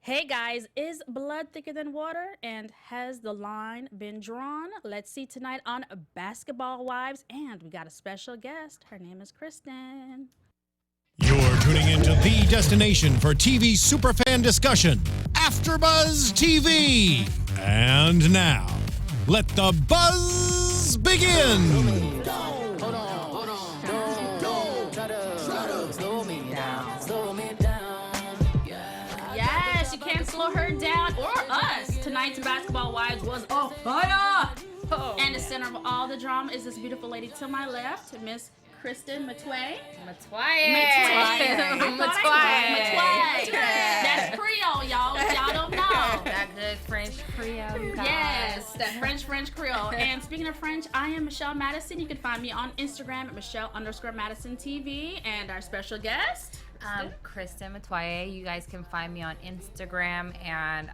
Hey guys, is blood thicker than water? And has the line been drawn? Let's see tonight on Basketball Wives. And we got a special guest. Her name is Cristen. You're tuning into the destination for TV superfan discussion, AFTERBUZZ TV. And now, let the buzz begin. Yes, you can't slow her down or us. Tonight's Basketball Wives was a fire. And the center of all the drama is this beautiful lady to my left, Miss Cristen Metoyer. Metoyer. That's Creole, y'all. Y'all don't know. That good French Creole. Yes, that French Creole. And speaking of French, I am Michelle Madison. You can find me on Instagram at Michelle_Madison TV. And our special guest, Cristen Metoyer. You guys can find me on Instagram and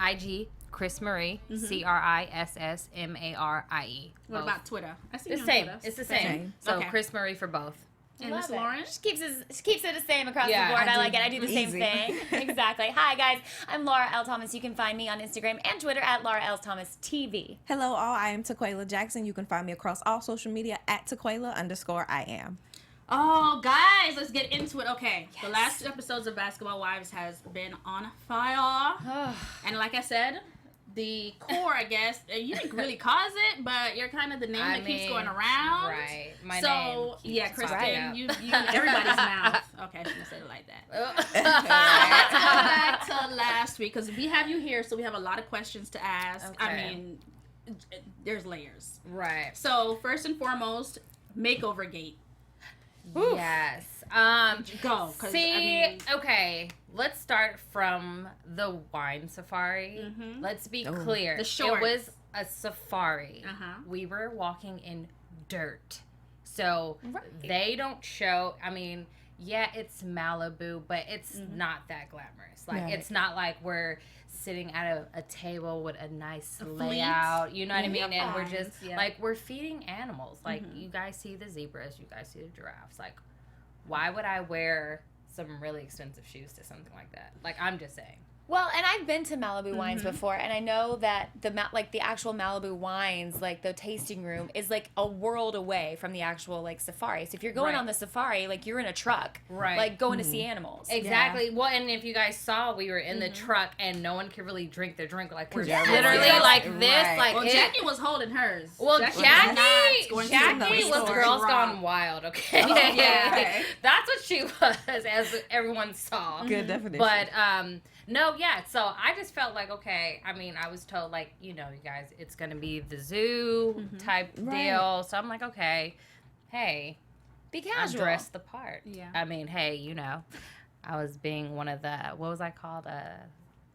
IG, Chris Marie, CRISSMARIE. what about Twitter? I see The you on same. Twitter. It's the same. So Okay. Chris Marie for both. And Miss Lauren? She keeps it the same across Yeah, the board. I I like it. I do the same Easy. thing. Exactly. Hi, guys. I'm Laura L. Thomas. You can find me on Instagram and Twitter at Laura L. Thomas TV. Hello, all. I am Taquiala Jackson. You can find me across all social media at Taquiala_I am. Oh, guys, let's get into it. Okay, the last two episodes of Basketball Wives has been on fire. And like I said, the core, I guess, you didn't really cause it, but you're kind of the name that keeps going around. Right. My So, name. yeah, keeps Kristen, popping up. you everybody's mouth. Okay, I shouldn't have said it like that. Let's go back to last week, because we have you here, so we have a lot of questions to ask. I Okay. mean, there's layers. Right. So, first and foremost, makeover gate. Yes. Go. 'Cause, See, I mean, okay, let's start from the wine safari. Let's be clear. The shorts. It was a safari. Uh-huh. We were walking in dirt. So Right. they don't show, I mean, yeah, it's Malibu, but it's not that glamorous. Like, Right. it's not like we're sitting at a table with a nice A fleet. layout, you know what I mean? And we're Vines, just, yeah. like, we're feeding animals. Like, you guys see the zebras, you guys see the giraffes. Like, why would I wear some really expensive shoes to something like that? Like, I'm just saying. Well, and I've been to Malibu Wines before, and I know that the actual Malibu Wines, like the tasting room, is like a world away from the actual like safari. So if you're going Right. on the safari, like you're in a truck, Right. like going to see animals. Exactly. Well, and if you guys saw, we were in the truck, and no one could really drink their drink. Like, we're Yes. literally Yes. like this. Right. Like, well, it, Jackie was holding hers. well, Jackie Jackie, was not going to the Jackie was store. Girls Rock. Gone Wild, okay? Okay. That's what she was, as everyone saw. Good definition. But, no, yeah, so I just felt like, okay, I mean, I was told, like, you know, you guys, it's going to be the zoo type Right. deal. So I'm like, okay, hey, Be I'm casual. dressed the part. Yeah. I mean, hey, you know, I was being one of the, what was I called?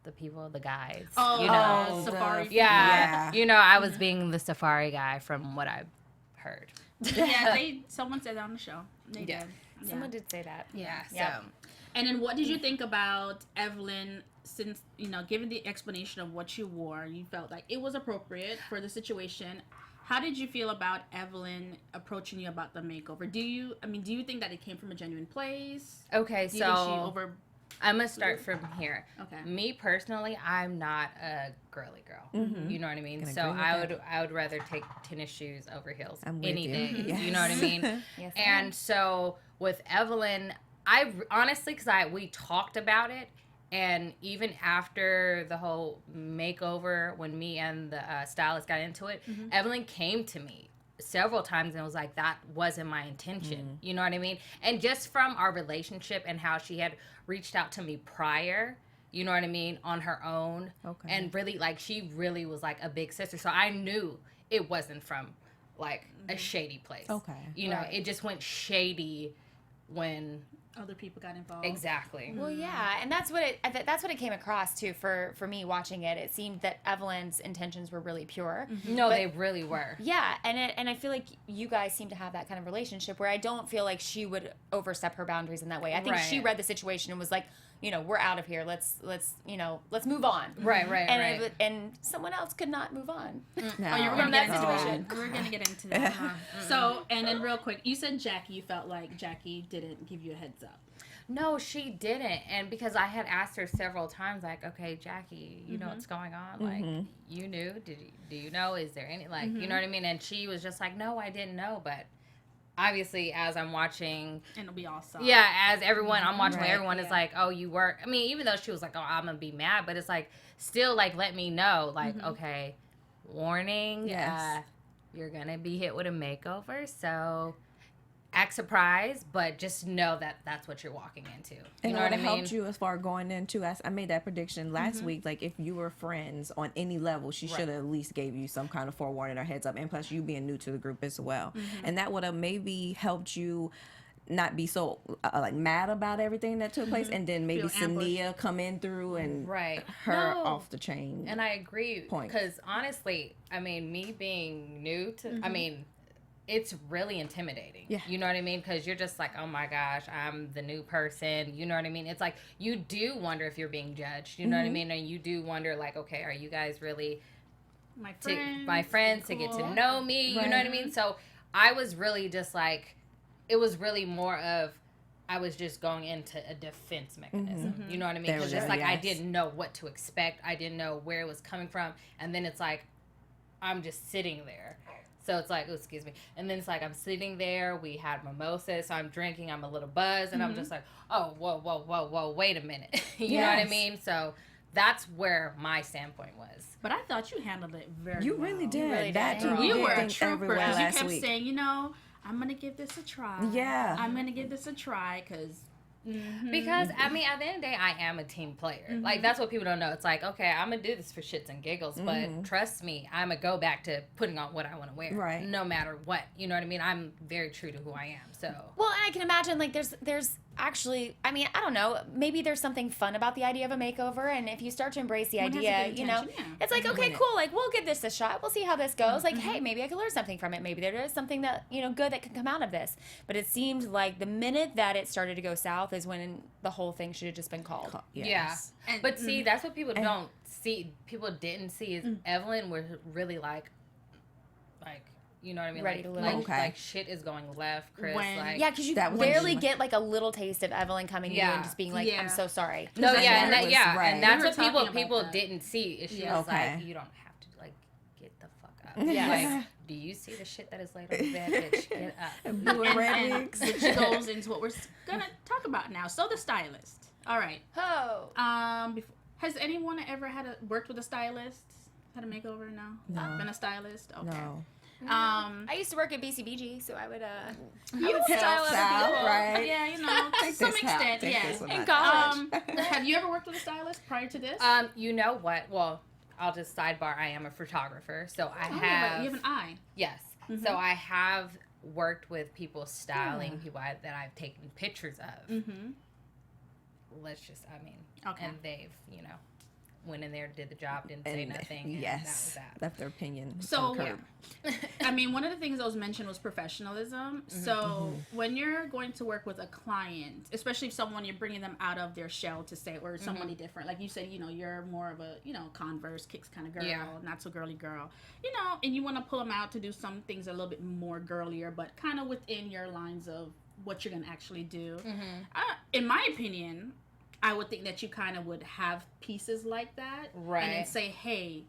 The people, the guides. Oh, you know? Oh, safari. Yeah. Yeah. You know, I was being the safari guy from what I've heard. Yeah, someone said that on the show. They Yeah. did. Yeah. Someone did say that. Yeah, so. Yeah. And then what did you think about Evelyn, since, you know, given the explanation of what you wore, you felt like it was appropriate for the situation. How did you feel about Evelyn approaching you about the makeover? Do you think that it came from a genuine place? Okay, Do you think she so I'm going to start from here. Okay. Me personally, I'm not a girly girl. You know what I mean? Can So agree with I would rather take tennis shoes over heels I'm with any you. day. Yes. You know what I mean? Yes, And so with Evelyn, I honestly, because we talked about it, and even after the whole makeover, when me and the stylist got into it, Evelyn came to me several times and was like, that wasn't my intention. You know what I mean? And just from our relationship and how she had reached out to me prior, you know what I mean, on her own. Okay. And really, like, she really was like a big sister. So I knew it wasn't from like a shady place. Okay. You know, Right. it just went shady when Other people got involved. exactly. Well, yeah, and that's what it came across too for me watching it. It seemed that Evelyn's intentions were really pure. No, they really were. Yeah, and I feel like you guys seem to have that kind of relationship where I don't feel like she would overstep her boundaries in that way. I think she Right. read the situation and was like, you know, we're out of here. Let's move on. Right, And right. and someone else could not move on. No. Oh, you're From that gonna get into situation. that. We're gonna get into that. So, and then real quick, you said Jackie. You felt like Jackie didn't give you a heads up. No, she didn't. And because I had asked her several times, like, okay, Jackie, you know what's going on? Like, you knew? Do you know? Is there any, like, you know what I mean? And she was just like, no, I didn't know. But obviously, as I'm watching. And it'll be all soft. Yeah, as everyone, I'm watching Right, everyone is like, oh, you were. I mean, even though she was like, oh, I'm going to be mad. But it's like, still, like, let me know. Like, okay, warning. Yes. You're going to be hit with a makeover. So act surprised, but just know that that's what you're walking into. You And know it what would I have mean? helped you as far going into. I made that prediction last week. Like, if you were friends on any level, she should have at least gave you some kind of forewarning or heads up. And plus, you being new to the group as well, and that would have maybe helped you not be so like mad about everything that took place, and then maybe Feel ambushed. Sania come in through and her off the chain. And I agree Point. because honestly, I mean, me being new to, I mean, it's really intimidating. Yeah. You know what I mean? Because you're just like, oh my gosh, I'm the new person. You know what I mean? It's like, you do wonder if you're being judged. You know what I mean? And you do wonder, like, okay, are you guys really My friends to get to know me? You know what I mean? So I was really just like, it was really more of, I was just going into a defense mechanism. You know what I mean? There Because we just go, like, I yes. didn't know what to expect. I didn't know where it was coming from. And then it's like, I'm just sitting there. So it's like, oh, excuse me. And then it's like, I'm sitting there. We had mimosas. So I'm drinking. I'm a little buzzed. And I'm just like, oh, whoa, wait a minute. You know what I mean? So that's where my standpoint was. But I thought you handled it very You well. really did. really that did. you You did were a think trooper. everywhere You last kept week. saying, I'm going to give this a try. Yeah. I'm going to give this a try because... Because, I mean, at the end of the day, I am a team player. Like, that's what people don't know. It's like, okay, I'm going to do this for shits and giggles, but trust me, I'm going to go back to putting on what I want to wear. Right. No matter what. You know what I mean? I'm very true to who I am, so. Well, and I can imagine like there's actually, I mean, I don't know, maybe there's something fun about the idea of a makeover, and if you start to embrace the One has a idea, good you know, intention, yeah. it's like, okay, cool, like we'll give this a shot, we'll see how this goes. Like, hey, maybe I could learn something from it. Maybe there is something that, you know, good that can come out of this. But it seemed like the minute that it started to go south is when the whole thing should have just been called. Yes. Yeah. And- But see, that's what people don't see. People didn't see is Evelyn was really like, you know what I mean? Ready like, to like, lose. Okay. like shit is going left, Chris. When- like, Yeah, because you That was- barely get like a little taste of Evelyn coming to you Yeah. and just being like, Yeah. I'm so sorry. No, That's yeah, what and it that, was, yeah, right. and that's We were what talking about people that. didn't see. Is she Yeah. was Okay. like, you don't have to like get the fuck up. Yes. Like, do you see the shit that is laid on the bed, bitch? Get up. Blue and red and wigs. which goes into what we're going to talk about now. So the stylist. All right. Oh. Has anyone ever worked with a stylist? Had a makeover? No. No. Been a stylist? Okay. No. I used to work at BCBG, so I would You would style other style, people. right? Yeah, you know, to some extent, yes. In college. Have you ever worked with a stylist prior to this? You know what? Well, I'll just sidebar. I am a photographer, so I Oh, have. you have an eye. Yes. So I have worked with people styling people that I've taken pictures of. Mm-hmm. Let's just, I mean, Okay. and they've, you know, went in there, did the job, didn't say And nothing. And yes, that was that. left their opinion. So, on the curb. I mean, one of the things that was mentioned was professionalism. So when you're going to work with a client, especially if someone you're bringing them out of their shell to say, or somebody different, like you said, you know, you're more of a, you know, Converse, kicks kind of girl, Yeah. not so girly girl, you know, and you want to pull them out to do some things a little bit more girlier, but kind of within your lines of what you're going to actually do. In my opinion, I would think that you kind of would have pieces like that. Right. And then say, hey,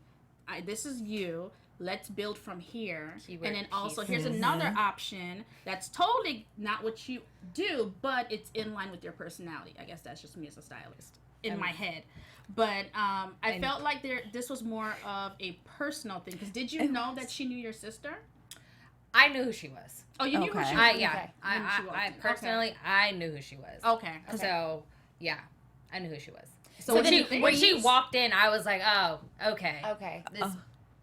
this is you. Let's build from here. Keyword and then also, pieces. here's another option that's totally not what you do, but it's in line with your personality. I guess that's just me as a stylist in my head. But I felt like this was more of a personal thing. Because did you know that she knew your sister? I knew who she was. Oh, you knew who Okay. she I was? yeah. Okay. When she walked I in. personally, I knew who she was. Okay. So yeah, I knew who she was. So when what do you she think? when she walked in, I was like, oh, okay. Okay. This,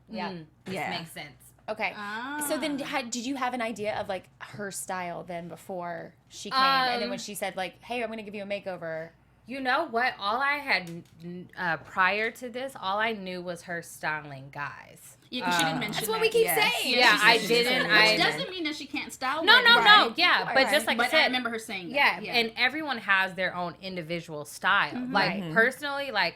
Yeah. this Yeah. makes sense. Okay. Ah. So then did you have an idea of like her style then before she came? And then when she said like, hey, I'm going to give you a makeover. You know what? All I had prior to this, all I knew was her styling guys. Yeah, because she didn't mention That's what that. we keep Yes. saying. Yeah, she I said- didn't. Which I doesn't mean that she can't style. no, women. no, yeah. But Right. just like I But said, I remember her saying yeah, that. and everyone has their own individual style. Like personally, like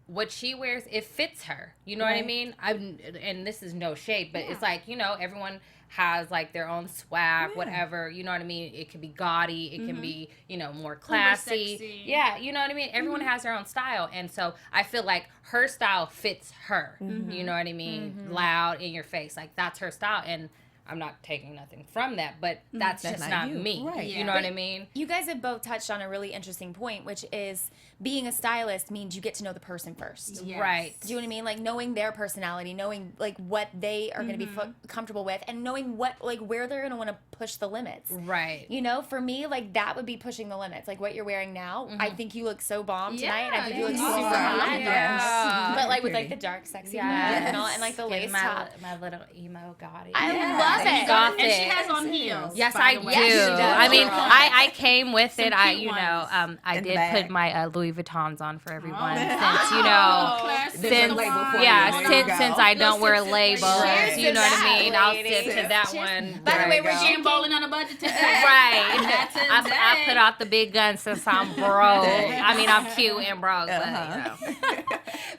what she wears, it fits her. You know what I Right. mean? And this is no shade, but it's like, you know, everyone has like their own swag, whatever, you know what I mean? It could be gaudy, it can be, you know, more classy. Sexy. Yeah, you know what I mean? Everyone has their own style. And so I feel like her style fits her. You know what I mean? Loud, in your face. Like, that's her style. And I'm not taking nothing from that, but that's just not you. me. Right. You know what I mean? You guys have both touched on a really interesting point, which is being a stylist means you get to know the person first. Yes. Right. Do you know what I mean? Like knowing their personality, knowing like what they are going to be comfortable with, and knowing what like where they're going to want to push the limits. Right. You know, for me, like that would be pushing the limits. Like what you're wearing now, I think you look so bomb tonight. I think you look thank super you. hot. Yes. But like with Pretty. like the dark, sexy Yes. look and all, and like the Getting lace top. my little emo gaudy. I Yes. love it. Gothic. And she has on heels. Yes, by I the do. way. Yes, she does. I mean, Girl. I came with it. Some I, cute you know, ones. I In the did bag. put my Louis Vuittons on for everyone Oh. since, you know, Classy. since label for yeah, you. There you since go. since I don't wear Little labels, Cheers you to know what I that, mean. I'll ladies. sip to that Cheers. one. By the There way, you we're go. Jam bowling on a budget today. Right. That's it. I put out the big gun since I'm broke. I mean, I'm cute and broke, but you know.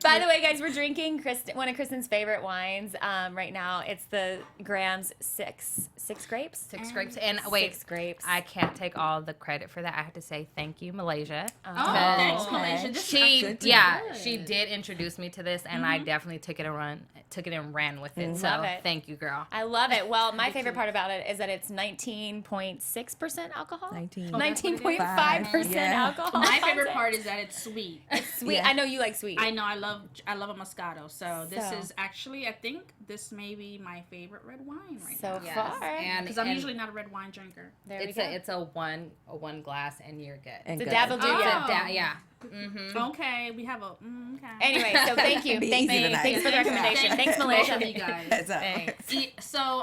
By the way, guys, we're drinking one of Kristen's favorite wines right now. It's the Graham's six grapes. 6 grapes. And wait, 6 grapes. I can't take all the credit for that. I have to say thank you, Malaysia. Oh, thanks, Okay. Malaysia. This She is she did introduce me to this, and I definitely took it and ran with it. So Love it. thank you, girl. I love it. Well, my favorite part about it is that it's 19.6% alcohol. 19.5% Yeah. alcohol. My favorite content. part is that it's sweet. Sweet. Yeah. I know you like sweet. I know I love a Moscato. So this So. is actually, I think this may be my favorite red wine right So now. Yes. far. And Because I'm usually not a red wine drinker. There we it's go. it's a one glass, and you're good. And The good. devil do Oh. ya. Yeah. Mm-hmm. Okay, we have a okay. Anyway, so thank you. Be Thanks, easy tonight. thanks for the recommendation. Thanks, Malaysia. Both of you guys. Heads up. Thanks. So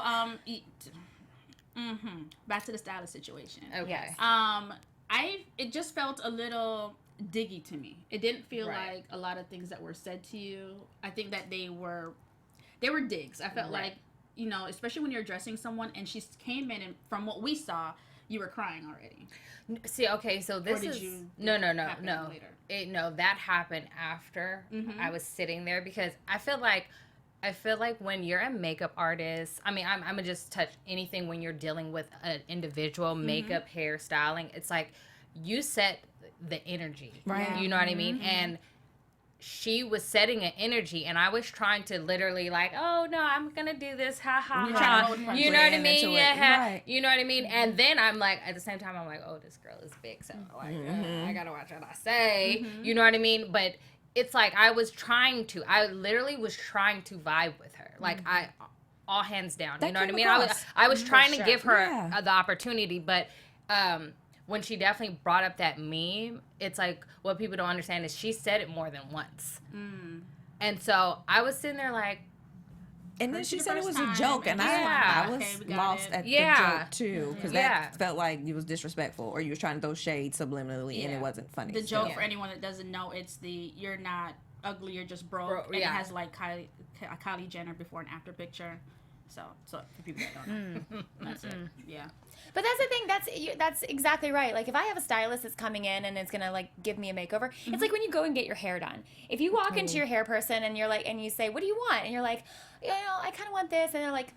back to the stylist situation. Okay. Yes. It just felt a little diggy to me. It didn't feel Right. like a lot of things that were said to you. I think that they were digs. I felt Right. like, you know, especially when you're addressing someone and she came in and from what we saw, you were crying already. See, okay, so this did is you- no, happen later? No, that happened after I was sitting there, because I feel like when you're a makeup artist, I mean, I'm gonna just touch anything when you're dealing with an individual makeup, hair, styling. It's like you set the energy, Right. You know what I mean? And she was setting an energy, and I was trying to literally like, oh no, I'm gonna do this, ha ha You're trying to ha. hold front You know what I playing mean? into it. Yeah, Right. you know what I mean. And then I'm like, at the same time, I'm like, oh, this girl is big, so like, I gotta watch what I say. You know what I mean? But it's like I literally was trying to vibe with her, like all hands down. That You know what I came mean? across. I was trying to sure. give her Yeah. the opportunity, but when she definitely brought up that meme, it's like what people don't understand is she said it more than once. And so I was sitting there like, And then Heard she you said it first was a time, joke, and Yeah. I was Okay, we got lost it. at Yeah. the joke too, because Yeah. that felt like it was disrespectful, or you were trying to throw shade subliminally, and Yeah. it wasn't funny. The So- joke for anyone that doesn't know, it's you're not ugly, you're just broke, Broke, and it yeah. has like Kylie Jenner before and after picture. So for people that don't know, that's it. Yeah. But that's the thing. That's exactly right. Like if I have a stylist that's coming in and it's gonna like give me a makeover, it's like when you go and get your hair done. If you walk into your hair person and you're like, and you say, "What do you want?" and you're like, "You know, I kind of want this," and they're like,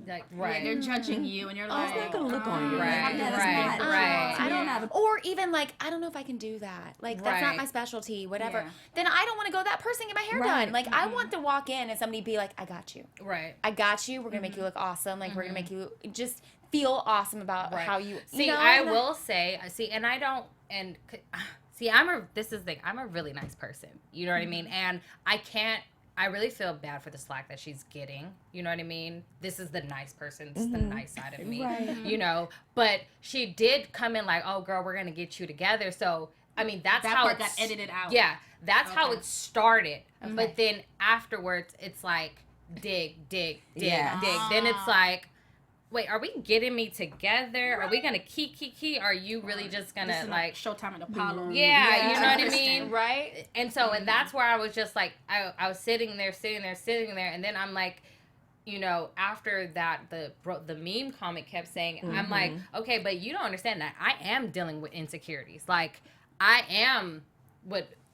like, Yeah, right. they're judging you, and you're like, it's not gonna look on you. Right, Yeah, that's right, not- right. I You're don't not know. a- Or even like, I don't know if I can do that. Like that's not Right. my specialty. Whatever. Yeah. Then I don't want to go that person get my hair Right. done. Like I want to walk in and somebody be like, "I got you. Right. I got you. We're gonna make you look awesome. Like we're gonna make you just feel awesome about Right. how you." See, you know, I and will say, and I don't, and see, this is the thing, I'm a really nice person. You know what I mean? And I really feel bad for the slack that she's getting. You know what I mean? This is the nice person. This is the nice side of me. Right. You know? But she did come in like, oh, girl, we're going to get you together. So, I mean, that's that how part it's, got edited out. Yeah. That's how Okay. it started. But then afterwards, it's like, dig. Yeah. Then it's like, wait, are we getting me together? Are we going to key? Are you really just going This to is like... Showtime at Apollo. Yeah, you know what I Kristen. mean? right? And so, and that's where I was just like, I was sitting there, and then I'm like, you know, after that, the meme comment kept saying, I'm like, okay, but you don't understand that I am dealing with insecurities. Like, I am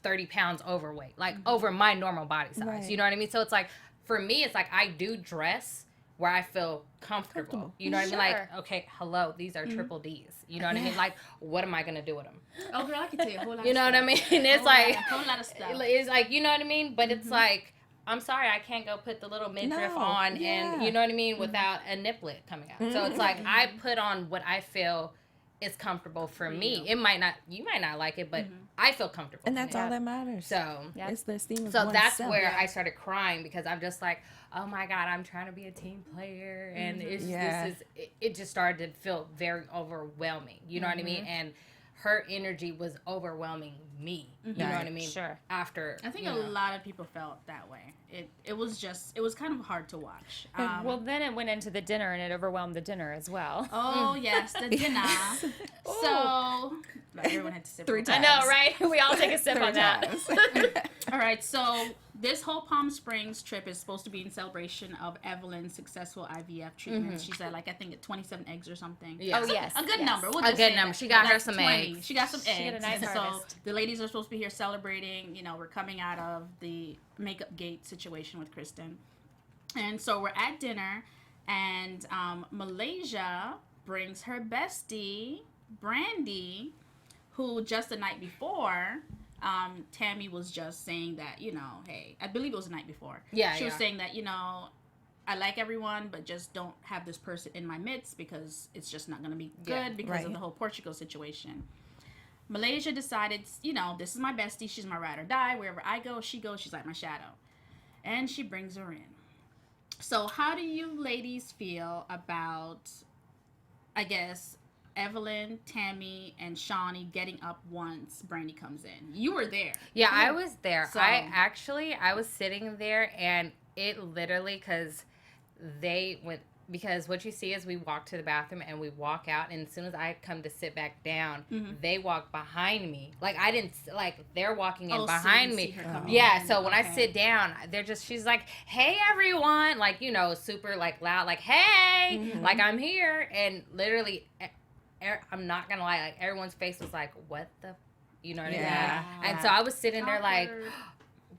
30 pounds overweight, like over my normal body size. Right. You know what I mean? So it's like, for me, it's like I do dress where I feel comfortable. You know what I mean? Like, okay, hello, these are triple D's. You know what I mean? Like, what am I gonna do with them? Oh, girl, I can tell you a whole lot. You know what I mean? It's like a whole lot of stuff. It's like, you know what I mean? But it's like, I'm sorry, I can't go put the little midriff on, and you know what I mean, without a niplet coming out. So it's like I put on what I feel is comfortable for me. It might not, you might not like it, but I feel comfortable. And that's all that matters. So it's the esteem of so that's oneself. where I started crying, because I'm just like, oh my God, I'm trying to be a team player, and it's it just started to feel very overwhelming. You know what I mean? And her energy was overwhelming me. You know what I mean? Sure. After I think a lot of people felt that way. It was kind of hard to watch. Well, then it went into the dinner, and it overwhelmed the dinner as well. Oh yes, the dinner. So like, everyone had to sip 3 real times. I know, right? We all take a sip on that. All right, so this whole Palm Springs trip is supposed to be in celebration of Evelyn's successful IVF treatment. She said, like, I think 27 eggs or something. Yeah. Oh, yes. A good number. We'll A just good say number. that. She got her That's some 20. eggs. She got some eggs. She got a nice And so harvest. the ladies are supposed to be here celebrating. You know, we're coming out of the makeup gate situation with Cristen. And so we're at dinner, and Malaysia brings her bestie, Brandy, who just the night before, Tammy was just saying that, you know, hey, I believe it was the night before. Yeah, She was saying that, you know, I like everyone, but just don't have this person in my midst because it's just not going to be good because of the whole Portugal situation. Malaysia decided, you know, this is my bestie. She's my ride or die. Wherever I go, she goes. She's like my shadow. And she brings her in. So how do you ladies feel about, I guess, Evelyn, Tammy, and Shawnee getting up once Brandy comes in? You were there. Yeah, I was there. So- I was sitting there, and it literally, because what you see is we walk to the bathroom and we walk out, and as soon as I come to sit back down, they walk behind me. Like, I didn't, like, they're walking in behind me. Yeah, so when I sit down, she's like, hey, everyone. Like, you know, super, like, loud, like, hey, like, I'm here. And literally, I'm not going to lie, like, everyone's face was like, what the, you know what I mean? And so I was sitting there like,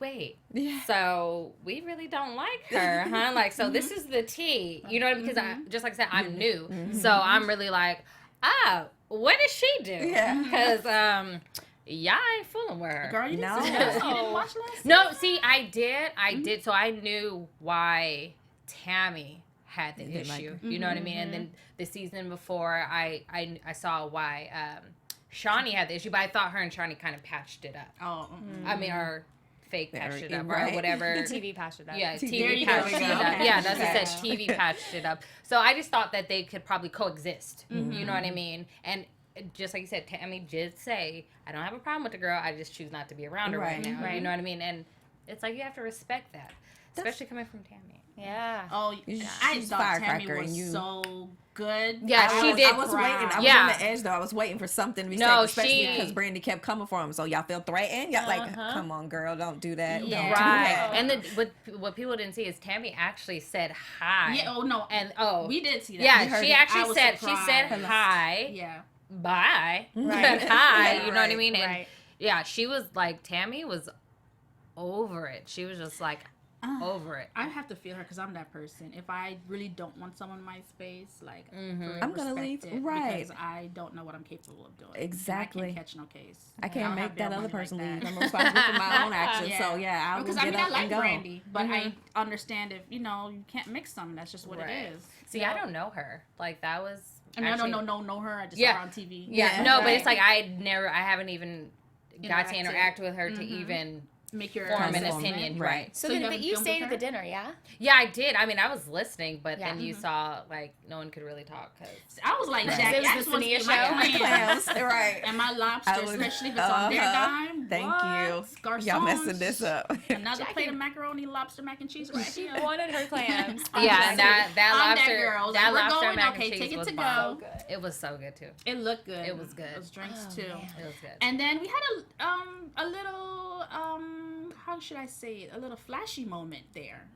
wait, so we really don't like her, huh? Like, so this is the tea, you know what I mean? Because just like I said, I'm new. So I'm really like, what does she do? Yeah. Because, y'all ain't fooling with her. Girl, you didn't, No. you didn't watch last No, see, I did. So I knew why Tammy had the didn't like issue. her. You know what I mean? And then the season before, I saw why Shawnee had the issue, but I thought her and Shawnee kind of patched it up. Oh, I mean, or fake patched it up, right. or whatever. The TV patched it up. Yeah, There TV you patched go. it up. Okay. Yeah, that's what Okay. it said. TV patched it up. So I just thought that they could probably coexist. You know what I mean? And just like you said, Tammy did say, I don't have a problem with the girl. I just choose not to be around her right now. You know what I mean? And it's like, you have to respect that, especially coming from Tammy. Yeah. Oh, I She's thought Tammy firecracker, was and you- so good. Yeah, she did. I was waiting. I was Yeah. on the edge though. I was waiting for something to be No, said, especially she- because Brandy kept coming for him. So y'all feel threatened? Y'all like, come on, girl, don't do that. Yeah. Don't do Right. that. And what people didn't see is Tammy actually said hi. Yeah. Oh no. And we did see that. yeah, We heard she it. actually I was said surprised. hi, Yeah. bye, Right. hi. Yeah, You know what I right. mean? And Right. yeah, she was like, Tammy was over it. She was just like over it. I have to feel her because I'm that person. If I really don't want someone in my space, like I'm gonna leave. Right. Because I don't know what I'm capable of doing. Exactly. And I can't catch no case. I can't don't make have bail that other money person like leave. that. I'm responsible for my own actions. So yeah, I will Because get I mean, up I like and go. Brandy, but I understand if you can't mix them. That's just what Right. it is. See, I don't know her. Like, that was. I mean, actually, I don't know her. I just Yeah. saw her on TV. Yeah, Yeah. no, but it's Right. like I haven't even got to Interacted. interact with her to even Make your form an assessment. opinion. Right. Right. So, So you then, but haven't you filmed stayed with at the her? dinner, yeah? Yeah, I did. I mean, I was listening, but Yeah. then you saw, like, no one could really talk. Cause I was like, Right. Jackie, It was I the just want to Sania get my show. clams right. and my lobster, I would- especially if it's on their uh-huh. dime. Thank What? you. Garçons. Y'all messing this up. Another Jackie- plate of macaroni, lobster, mac and cheese right She here. wanted her clams. yeah, that I'm lobster, that girl. that We're lobster going, mac okay, and cheese take it was to bomb. go. It was so good too. It looked good. It was good. Those drinks Oh, too. man. It was good. And then we had a little how should I say it? A little flashy moment there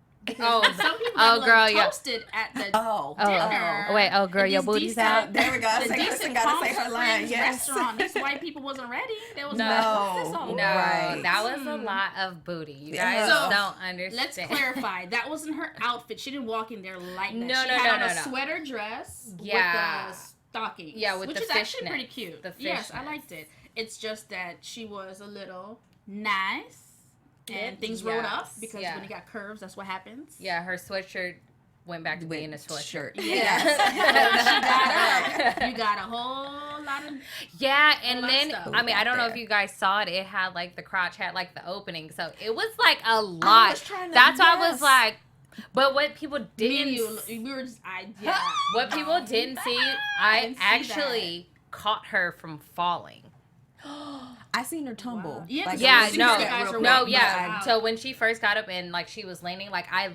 Oh, Some people got girl, yeah. toasted at the dinner. Oh, girl, in your these booty's decent- out. There we go. The Say decent Kristen gotta say her Palm line. Springs Yes. restaurant. These white people wasn't ready. They was No. like, what's this all No, about? Right. that was a lot of booty. You Yeah. guys So, don't understand. Let's clarify. That wasn't her outfit. She didn't walk in there like that. No, she no, had no, on no, a no. sweater dress Yeah. with the stockings. Yeah, with which the is actually fishnets. pretty cute. The yes, I fishnets. liked it. It's just that she was a little nice. And things Yes, rolled up because yeah. when you got curves, that's what happens. Yeah, her sweatshirt went back to being a sweatshirt. Shirt. Yes. You got a whole lot of. Yeah, and lot of then stuff I mean, I don't know there. if you guys saw it. It had like the crotch had like the opening, so it was like a lot. was trying to- That's why I was yes. like, but what people Me and didn't, you, we were just, yeah. what people didn't see, I didn't see actually caught her from falling. I seen her tumble. Wow. Yeah, Like, Yeah, it was no, just that real no, quick, yeah. but So when she first got up and like she was leaning, like I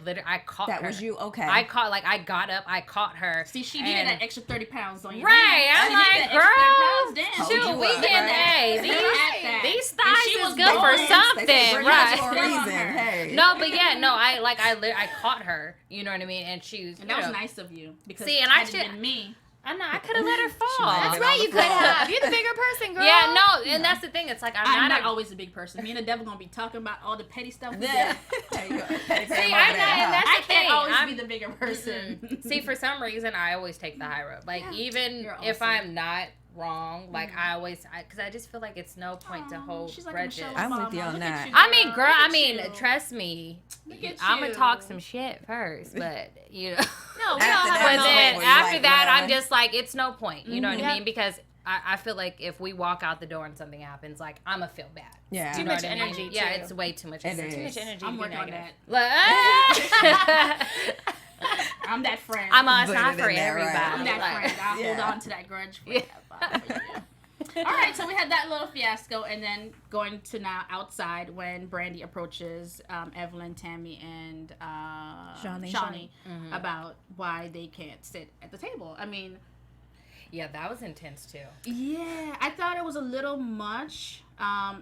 caught That her. was you? Okay. I got up, I caught her. See, she needed and- that extra 30 pounds on you. Right, I'm She needed like, that extra 30 girl, pounds. Damn. Hold shoot, you we up, getting, right? hey, They had that. these And thighs she is was good for going. They say something, bring it right? for a Still on reason. her. Hey. No, but yeah, no, I caught her. You know what I mean? And she was, And that was nice of you. Because See, and I had it should- been me. I know, I could have let her fall. might have That's been right, on the you could floor. have. You're the bigger person, girl. Yeah, no, and that's the thing. It's like I'm not a, always a big person. Me and the devil gonna be talking about all the petty stuff we Yeah. did. There you go. See, I know, and that's I the can't thing. always I'm- be the bigger person. See, for some reason, I always take the high road. Like, Yeah, even you're if awesome. I'm not wrong, like, I always, because I just feel like it's no point to hold She's like grudges. Michelle I'm with Obama. you on Look at that. you, I mean, girl, Look I at mean, you. trust me, Look at I'm going you. to talk some shit first, but, you know. No, we After all that, have But our then You're after like, that, I'm whatever. just like, it's no point. You know what I Yeah. mean? Because I feel like if we walk out the door and something happens, like, I'm going to feel bad. Yeah. Too You know much what I mean? energy, Yeah, too. it's way too much It energy. Too is. much energy. I'm to be working on negative. that. Like, I'm that friend. it's Put not it in for there, right. everybody. I'm that Like, friend. I'll hold Yeah. on to that grudge forever. For you. All right, so we had that little fiasco, and then going to now outside when Brandy approaches Evelyn, Tammy, and Shawnee about why they can't sit at the table. I mean, Yeah, that was intense too. yeah, I thought it was a little much,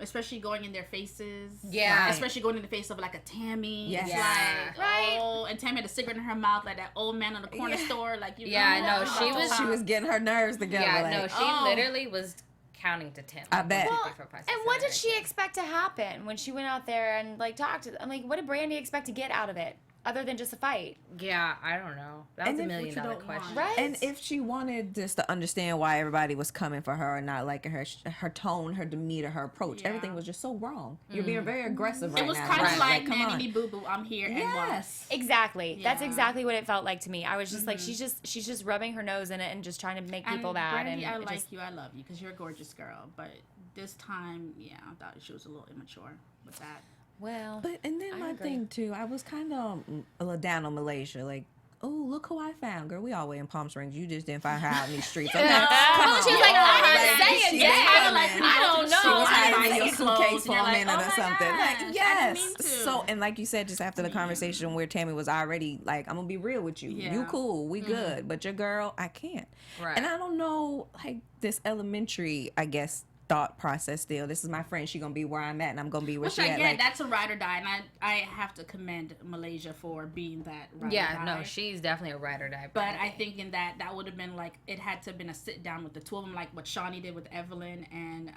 especially going in their faces. Yeah. Right. Especially going in the face of like a Tammy. Yes. It's Yeah. like, Right. oh, and Tammy had a cigarette in her mouth like that old man on the corner Yeah. store. Like, you Yeah, I know. She was- She was getting her nerves together. Yeah, like, no, she oh. literally was counting to 10. I bet. Well, And what did she expect to happen when she went out there and like talked to them? I'm like, what did Brandy expect to get out of it other than just a fight? Yeah, I don't know. That was And a if $1 you million don't question. want- Right? And if she wanted just to understand why everybody was coming for her and not liking her tone, her demeanor, her approach, Yeah. everything was just so wrong. You're being very aggressive right It was now. kind of Right. like, come Nanny on. Me Boo Boo, I'm here and what? Yes. Exactly. That's Yeah. exactly what it felt like to me. I was just like, she's just rubbing her nose in it and just trying to make people mad. Brandy, And I it like just, you, I love you, because you're a gorgeous girl. But this time, yeah, I thought she was a little immature with that. well, But and then I my agree. thing too, I was kind of a little down on Malaysia. Like, oh, look who I found, girl. We all way in Palm Springs. You just didn't find her out in these streets. Okay, come Well, she was on. like, I Like, didn't say it she yet. ain't Kinda like coming. when you I go to don't the know. She store was and hiding buy in your some clothes, suitcase for and a you're minute like, or oh my something. gosh, Like, I didn't yes. mean to. So, and like you said, just after the conversation where Tammy was already like, I'm gonna be real with you. Yeah. You cool, we good, but your girl, I can't. Right. And I don't know, like this elementary, I guess, thought process still. This is my friend. She gonna be where I'm at, and I'm gonna be where Which she I at. get, Like, that's a ride or die, and I have to commend Malaysia for being that ride or Yeah, die. no, she's definitely a ride or die. But I think in that would have been like, it had to have been a sit down with the two of them, like what Shawnee did with Evelyn and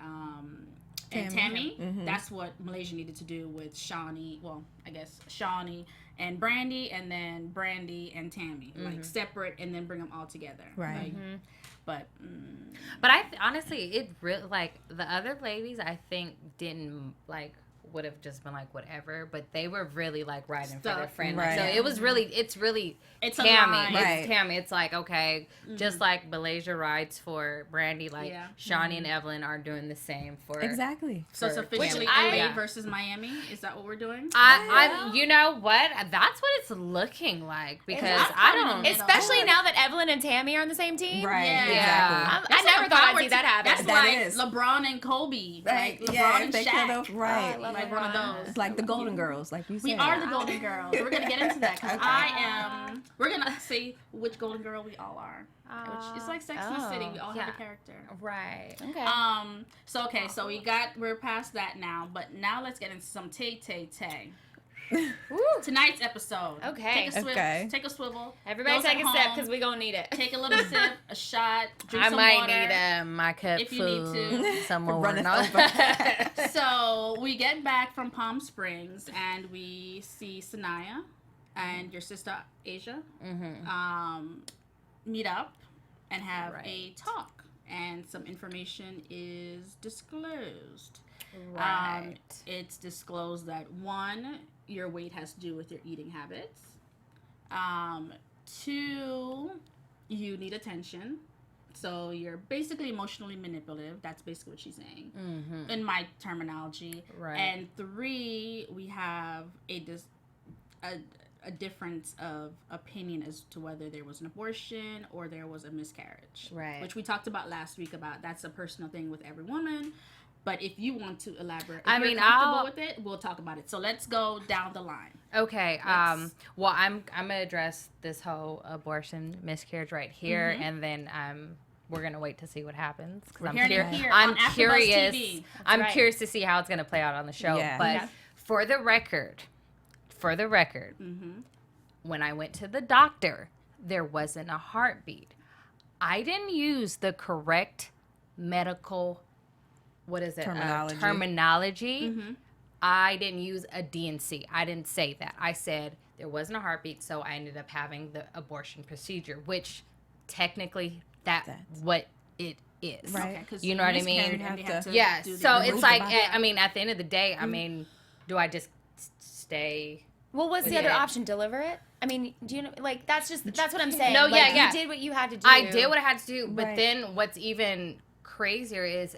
Tammy. That's what Malaysia needed to do with Shawnee. Well, I guess Shawnee and Brandy, and then Brandy and Tammy, like separate, and then bring them all together. Right. Like, but But honestly, it really, like, the other ladies, I think, didn't, like, would have just been like whatever, but they were really like riding for their Stuck. friend. Right. So it was really, it's It's a Tammy. line. It's Right. Tammy. It's like, okay, just like Malaysia rides for Brandy, like Yeah. Shawnee and Evelyn are doing the same for exactly. so it's for officially Tammy. LA Yeah. versus Miami. Is that what we're doing? I you know what? That's what it's looking like, because I'm I coming don't. in it. especially now that Evelyn and Tammy are on the same team. Right. Yeah. Exactly. I never thought I'd see that happen. That's That like is. LeBron and Kobe. Right. Like LeBron Yeah. and They Shaq. could have. Right. love Like one of LeBron. those. It's like the Golden Girls, like you said. We are the Golden Girls. We're gonna get into that because Okay. I am. We're gonna see which Golden Girl we all are. Which it's like Sex and the City. We all have yeah. a character. Right. Okay. So we're past that now, but now let's get into some Tay. Tonight's episode. Okay. Take a swivel. Everybody Those take at a sip home, because we're going to need it. Take a little sip, a shot, drink I some might water. need my cup if you full. need to. Some more. Run it No? over. So we get back from Palm Springs and we see Sanaya and your sister Asia meet up and have a talk, and some information is disclosed. Right. It's disclosed that 1, your weight has to do with your eating habits. 2, you need attention. So you're basically emotionally manipulative. That's basically what she's saying in my terminology. Right. And 3, we have a difference of opinion as to whether there was an abortion or there was a miscarriage. Right. Which we talked about last week about that's a personal thing with every woman. But if you want to elaborate, if you're comfortable with it, we'll talk about it. So let's go down the line. Okay. Well, I'm gonna address this whole abortion miscarriage right here, and then we're gonna wait to see what happens. We're hearing it here I'm on AfterBuzz curious. TV. I'm right. curious to see how it's gonna play out on the show. Yeah. But Yeah. for the record, when I went to the doctor, there wasn't a heartbeat. I didn't use the correct medical. What is it? Terminology. I didn't use a DNC. I didn't say that. I said there wasn't a heartbeat, so I ended up having the abortion procedure, which technically that's what it is. Right. Okay, 'cause You know what I miscarriage mean? and they You have have to- to Yeah. do the So it's removal. like, I mean, at the end of the day, I mean, do I just stay? Well, what's the Yeah. other option? Deliver it? I mean, do you know? Like, that's what I'm saying. No, like, yeah. You did what you had to do. I did what I had to do, but Right. then what's even crazier is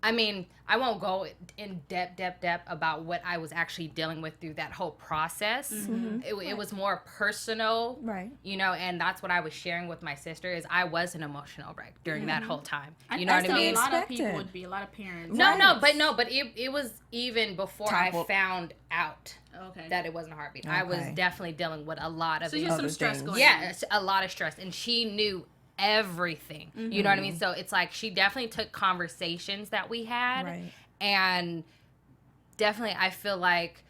I mean, I won't go in depth about what I was actually dealing with through that whole process. It was more personal, Right. you know, and that's what I was sharing with my sister is I was an emotional wreck during that whole time. You know I what I thought mean? A lot of Expected. people would be, a lot of parents. But it was even before I Toppled. found out Okay. that it wasn't a heartbeat. I was Okay. definitely dealing with a lot of So you have some Other stress things. going on. yeah, it's a lot of stress, and she knew everything. You know what I mean? So it's like she definitely took conversations that we had, Right. and definitely I feel like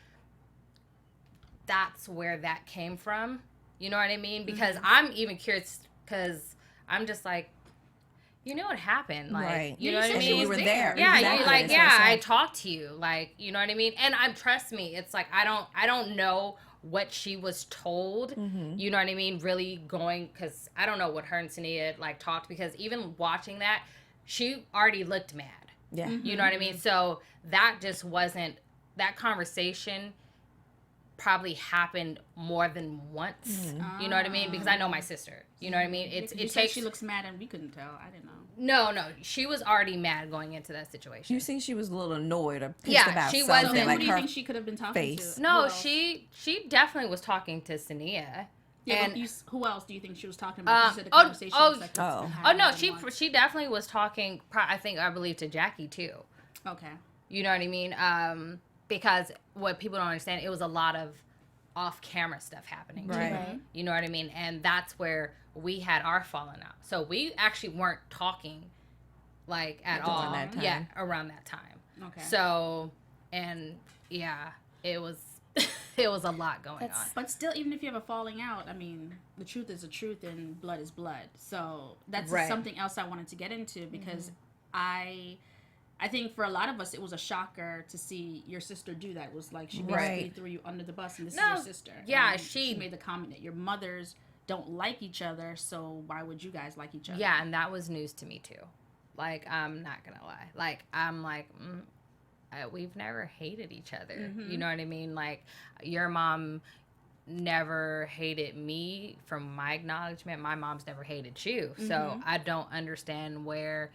that's where that came from. You know what I mean? Because I'm even curious because I'm just like, you know what happened? Like, Right. you Yeah, know you what I said mean? you were there. Yeah, Exactly. you like, That's what I'm yeah, I saying. talked to you, like, you know what I mean? And trust me, it's like I don't know what she was told, you know what I mean? Really going, because I don't know what her and Sania like talked, because even watching that, she already looked mad. Yeah. You know what I mean? So that just wasn't, that conversation probably happened more than once. You know what I mean? Because I know my sister. You know what I mean? You It said takes. she looks mad and we couldn't tell. I didn't know. No, she was already mad going into that situation. You see, she was a little annoyed or pissed Yeah, about she something. wasn't- So like who do you her think she could have been talking face. to? No, Who else? she definitely was talking to Sania. Yeah, and but who else do you think she was talking about? You said the oh, conversation oh, was like, it's oh. been Oh no, happening once. she definitely was talking. I believe to Jackie too. Okay. You know what I mean? Because what people don't understand, it was a lot of off-camera stuff happening. too. Right. You know what I mean? And that's where we had our falling out. So we actually weren't talking like at During all. that time. Yeah, around that time. Okay. So, and yeah, it was it was a lot going on. But still, even if you have a falling out, I mean, the truth is the truth and blood is blood. So that's Right. something else I wanted to get into because I think for a lot of us, it was a shocker to see your sister do that. It was like she basically Right. threw you under the bus, and this No, is your sister. yeah, And she made the comment that your mothers don't like each other, so why would you guys like each other? Yeah, and that was news to me too. Like, I'm not gonna lie. Like, I'm like, we've never hated each other. You know what I mean? Like, your mom never hated me from my acknowledgement. My mom's never hated you. So I don't understand where,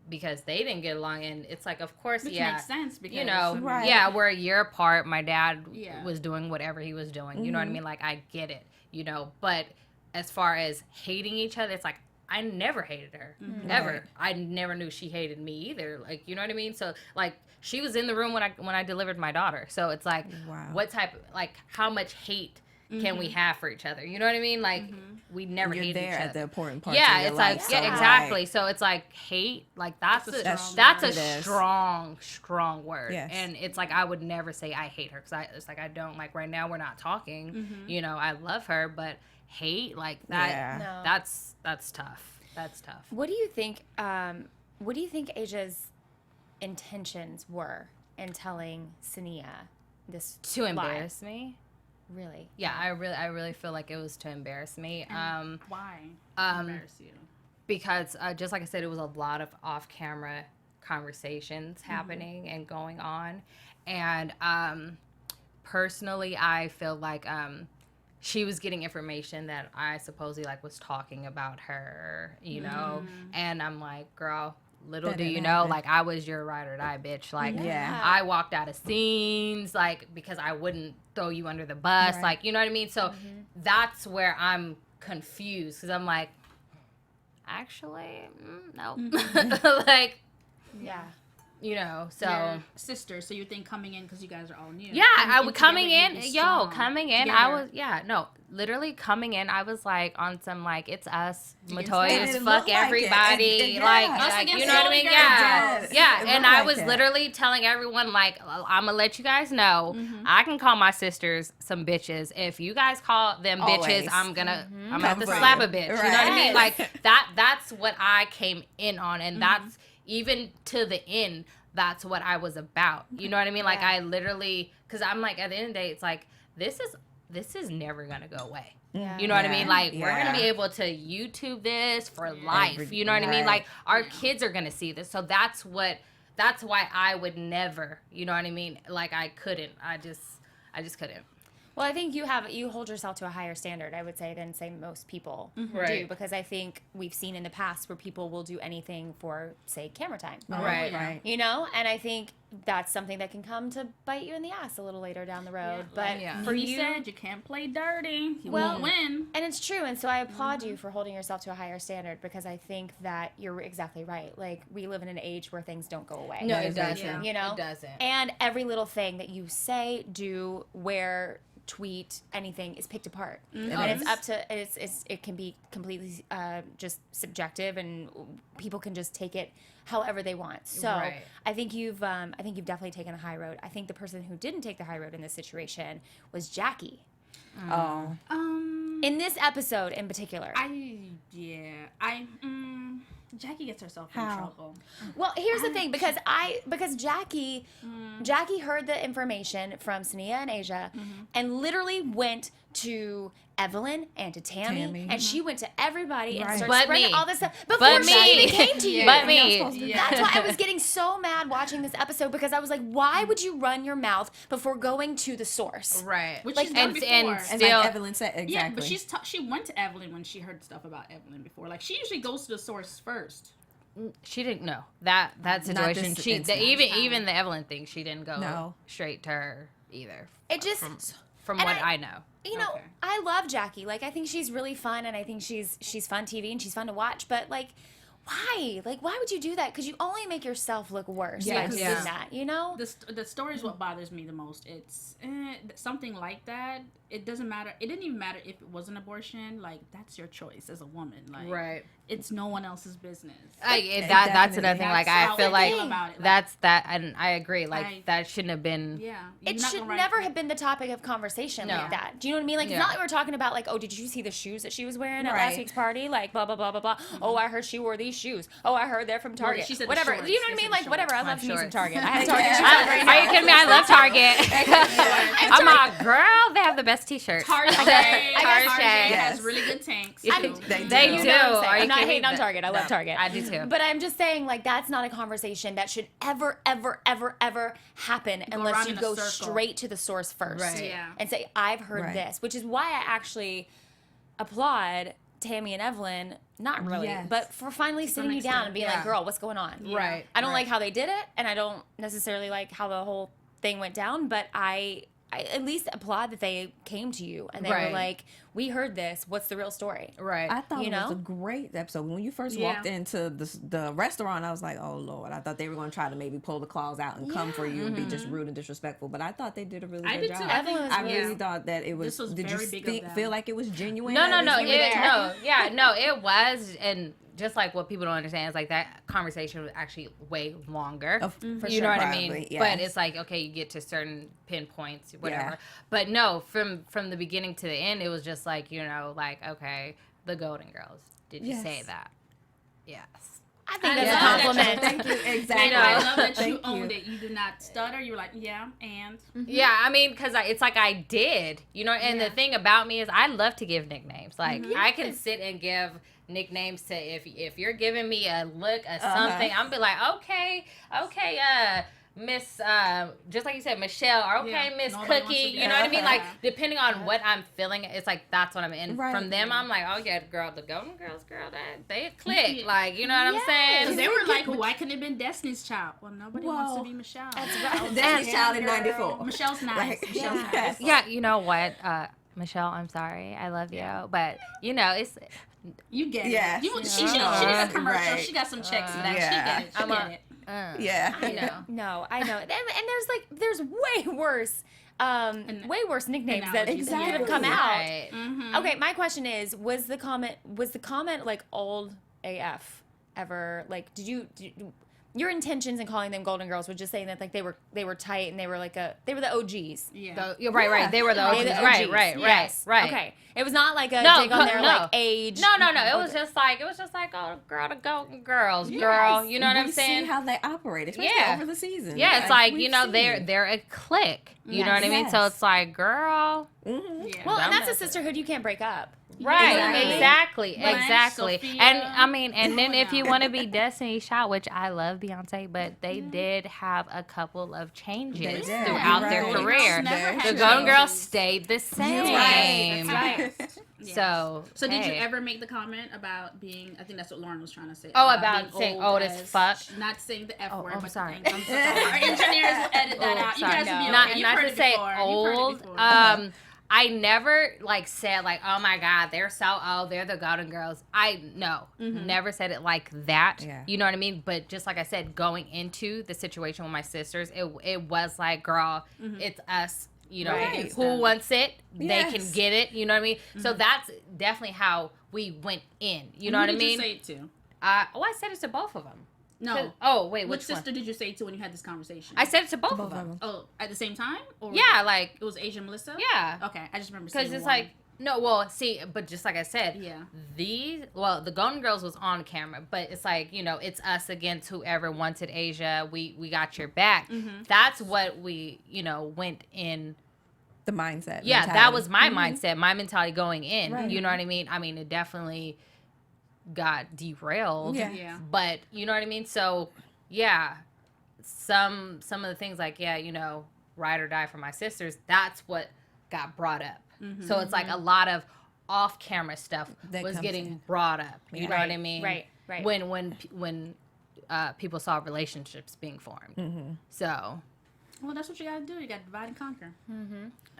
because they didn't get along. And it's like, of course, Which yeah. makes sense because You know, Right. yeah, we're a year apart. My dad Yeah. was doing whatever he was doing. You know what I mean? Like, I get it, you know. But as far as hating each other, it's like, I never hated her. Never. Right. I never knew she hated me either. Like, you know what I mean? So, like, she was in the room when I delivered my daughter. So it's like, Wow. what type, like, how much hate can we have for each other? You know what I mean? Like, we never You're hated there each other. at the important part. Yeah, of your it's life, like, so, yeah, exactly. like, So it's like hate, like that's a It is. strong word. Yes. And it's like, I would never say I hate her, because it's like, I don't, like, right now we're not talking, you know, I love her, but hate, like that, Yeah. No. that's tough. That's tough. What do you think? What do you think Asia's intentions were in telling Sania this To lie? embarrass me. Really? Yeah, I really feel like it was to embarrass me. Why? Embarrass you. Because just like I said, it was a lot of off-camera conversations happening and going on, and personally, I feel like she was getting information that I supposedly like was talking about her, you know, and I'm like, girl, little That do didn't you know, happen. like, I was your ride or die bitch. Like, Yeah. I walked out of scenes, like, because I wouldn't throw you under the bus. Right. Like, you know what I mean? So that's where I'm confused, because I'm like, actually, no. Like, Yeah. you know, so. Your sister, so you think coming in, because you guys are all new. Yeah, I was coming in, together, coming in, I was, literally coming in, I was like on some, like, it's us, Against Metoyers, them. fuck It looked like it. everybody, And like, us like, you against know what I all mean? the Yeah, girls. yeah, It and looked I like was that. literally telling everyone, like, I'm gonna let you guys know, I can call my sisters some bitches. If you guys call them Always. bitches, I'm gonna have Come to for slap you. a bitch. You know Right. what I mean? Yes. Like, that's what I came in on, and that's, even to the end, that's what I was about. You know what I mean? Like, Yeah. I literally, because I'm like, at the end of the day, it's like, this is never gonna go away. Yeah. You know what I Yeah. mean? Like, we're gonna be Yeah. able to YouTube this for life. You know what I mean? Right. Like, our kids are gonna see this. So that's why I would never, you know what I mean? Like, I couldn't. I just couldn't. Well, I think you hold yourself to a higher standard, I would say, than say most people do, Right. because I think we've seen in the past where people will do anything for, say, camera time. Right. Right. You know, and I think that's something that can come to bite you in the ass a little later down the road. But Yeah. for He you, said you can't play dirty. You Well, won't win. and it's true, and so I applaud you for holding yourself to a higher standard, because I think that you're exactly right. Like, we live in an age where things don't go away. No, That it is very doesn't. true. You know? It doesn't. And every little thing that you say, do, wear, tweet, anything is picked apart, and it's up to it can be completely just subjective, and people can just take it however they want. So Right. I think you've definitely taken a high road. I think the person who didn't take the high road in this situation was Jackie. Oh. In this episode in particular. Jackie gets herself in How? trouble. Well, here's the thing, because Jackie heard the information from Sania and Asia, and literally went to Evelyn and to Tammy. And she went to everybody and Right. started But spreading me. all this stuff before But she me. even came to you. But me. Yeah. That's why I was getting so mad watching this episode, because I was like, why would you run your mouth before going to the source? Right. Which Like, she's done and before. And still, like Evelyn said, exactly. Yeah, but she went to Evelyn when she heard stuff about Evelyn before. Like, she usually goes to the source first. she didn't know that situation. this She instance. even the Evelyn thing, she didn't go No. straight to her either. It just, From and what I know. you know, Okay. I love Jackie. Like, I think she's really fun, and I think she's fun TV, and she's fun to watch. But like, why? Like, why would you do that? Because you only make yourself look worse by Yes. doing Yeah. that. You know? The story is what bothers me the most. It's something like that. It doesn't matter. It didn't even matter if it was an abortion. Like, that's your choice as a woman. Like, Right. It's no one else's business. That's definitely- another thing. Like, That's I feel how I like feel about it. Like, that's that, and I agree. Like, I- that shouldn't have been. Yeah. It You're not should gonna write- never have been the topic of conversation No. like that. Do you know what I mean? Like, Yeah. it's not like we're talking about, like, oh, did you see the shoes that she was wearing at last Right. week's party? Like, blah, blah, blah, blah, blah. Oh, I heard she wore these shoes. Oh, I heard they're from Target. she said the whatever. shorts. Do you know what I She mean? said Like, the whatever. I shorts. love me some Shorts. Target. I have Target shoes on right Are now. you kidding me? I love Target. I'm like, girl, they have the best t-shirts. Target. Target. Target Yes. has really good tanks. Yeah, too. They They do. do. You know what I'm saying? Are you I'm not kidding hating me? on Target. I love No, Target. I do too. But I'm just saying, like, that's not a conversation that should ever, ever, ever, ever happen unless around you in a go circle. straight to the source first. Right. Yeah. And say, I've heard Right. this, which is why I actually applaud Tammy and Evelyn, not really, Yes. but for finally sitting you down extent, and being yeah. like, girl, what's going on? Right. I don't right. like how they did it, and I don't necessarily like how the whole thing went down, but I at least applaud that they came to you and they Right. were like, we heard this. What's the real story? Right. I thought You it was know? a great episode. When you first Yeah. walked into the restaurant, I was like, oh, Lord. I thought they were going to try to maybe pull the claws out and come for you and be just rude and disrespectful. But I thought they did a really I good did job. too. I think I yeah. really thought that it was. This was did very you big of them. feel like it was genuine? No, that no, you were it, there? no, yeah, no, it was, and just like what people don't understand is like that conversation was actually way longer. For You sure, know what I probably, mean? yes. But it's like, okay, you get to certain pinpoints, whatever. Yeah. But no, from the beginning to the end, it was just like, you know, like, okay, the Golden Girls. Did you Yes. say that? Yes. I think I that's love a that compliment. Thank you. Exactly. And I love that you Thank owned it. You did not stutter. You were like, yeah, and Yeah, I mean, because it's like I did, you know, and Yeah. the thing about me is I love to give nicknames. Like, I can sit and give nicknames to, if you're giving me a look, a something, I'm be like, okay, Miss, just like you said, Michelle, or okay, Yeah, Miss nobody wants Cookie, to be- you know what I mean? Like, Yeah. depending on what I'm feeling, it's like, that's what I'm in. Right. From them, I'm like, oh yeah, girl, the Golden Girls, girl, they click. Yeah. Like, you know what I'm saying? because they were like, why couldn't it have been Destiny's Child? Well, nobody wants to Whoa. be Michelle. That's right. Destiny's Child in Girl. 94. Michelle's nice. Like, Michelle's yeah. nice. Yeah, you know what? Michelle, I'm sorry. I love you. But, you know, it's... You get Yes. it. You, she Yeah. did a commercial. Right. She got some checks for that. Yeah. She get it. She I'm get a- it. Yeah. You know. No, I know. And there's way worse, way worse nicknames that Analogies. could have come out. Right. Mm-hmm. Okay, my question is, was the comment like old AF ever? Like, your intentions in calling them Golden Girls were just saying that like they were tight and they were the OGs. Yeah. You're right. They were the They OGs. were the Right, OGs. right, Yes. right. Okay, it was not like a No, dig on their no. like age. No. It was just like, oh, girl, the Golden Girls, girl. You know what I'm We saying? see how they operate, especially Yeah. over the season. Yeah, it's like, we've you know, seen. they're a clique. You know what I mean? So Yes. it's like, girl. Mhm. Yeah. Well, and that's a Exactly. sisterhood you can't break up. Right, Exactly. exactly. Blanche, Sophia. And I mean, and then Come if you on. want to be Destiny's Child, which I love Beyonce, but they did have a couple of changes They did. throughout You're their right. career. Never The had Golden those. Girls stayed the same. That's right. Yeah. So did you hey. ever make the comment about being? I think that's what Lauren was trying to say. Oh, about being saying old as fuck? Not saying the F Oh, word. I'm but sorry. I'm sorry. Our engineers will edit that Oh, out. You sorry. guys will be Not okay. You've not heard to it say before. You've heard it old. before. I never like said like, oh my God, they're so old. They're the Golden Girls. Never said it like that. Yeah. You know what I mean? But just like I said, going into the situation with my sisters, it was like, girl, it's us. You know, Right. who wants it, they can Yes. get it. You know what I mean? So that's definitely how we went in. You know what I Who did mean? you say it to? I said it to both of them. No. Oh wait, Which which one? sister did you say it to when you had this conversation? I said it to both of Both them. of them. Oh, at the same time? Or Yeah, like it was Asia Melissa? yeah. Okay, I just remember saying Because it's one. like, no, well, see, but just like I said, Yeah. the Golden Girls was on camera, but it's like, you know, it's us against whoever wanted Asia. We got your back. That's what we, you know, went in. The mindset. Yeah, that mentality. was my mindset, my mentality going in. Right. You know what I mean? I mean, it definitely got derailed. Yeah. Yeah. But you know what I mean? So yeah, some of the things like, yeah, you know, ride or die for my sisters, that's what got brought up. So it's like a lot of off camera stuff That was comes getting in. brought up. You know what I mean? Right. When people saw relationships being formed. So Well, that's what you gotta do. You gotta divide and conquer.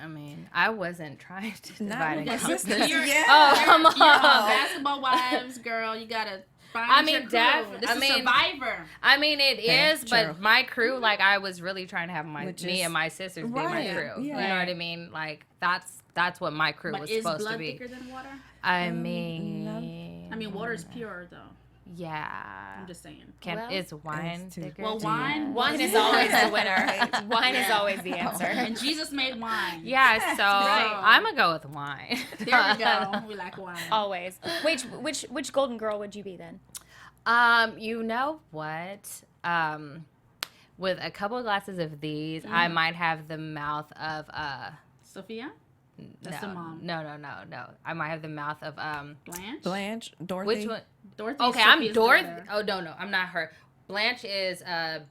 I mean, I wasn't trying to Not divide with and your conquer. sisters. You're- Yeah. Oh, come on. You're a basketball wives, girl. You gotta find I mean, your crew. This I is mean, Survivor. I mean, it Yeah, is, but true. my crew, like, I was really trying to have Which me is- and my sisters be my Right, crew. yeah. You know what I mean? Like, that's what my crew But was is supposed blood to be. thicker than water? I mean, I mean, water is pure, though. Yeah. I'm just saying. Can is wine It's too- thicker? Well, Do you- wine. Wine is always the winner. Wine is always the answer. And Jesus made wine. Yeah, so Right. I'm gonna go with wine. There we go. We like wine. Always. Which Golden Girl would you be then? You know what? With a couple glasses of these, I might have the mouth of Sophia? That's no, the mom. No. I might have the mouth of Blanche? Blanche, Dorothy. which one? Dorothy. Okay, is I'm Sophia's Dorothy. daughter. Oh no, I'm not her. Blanche is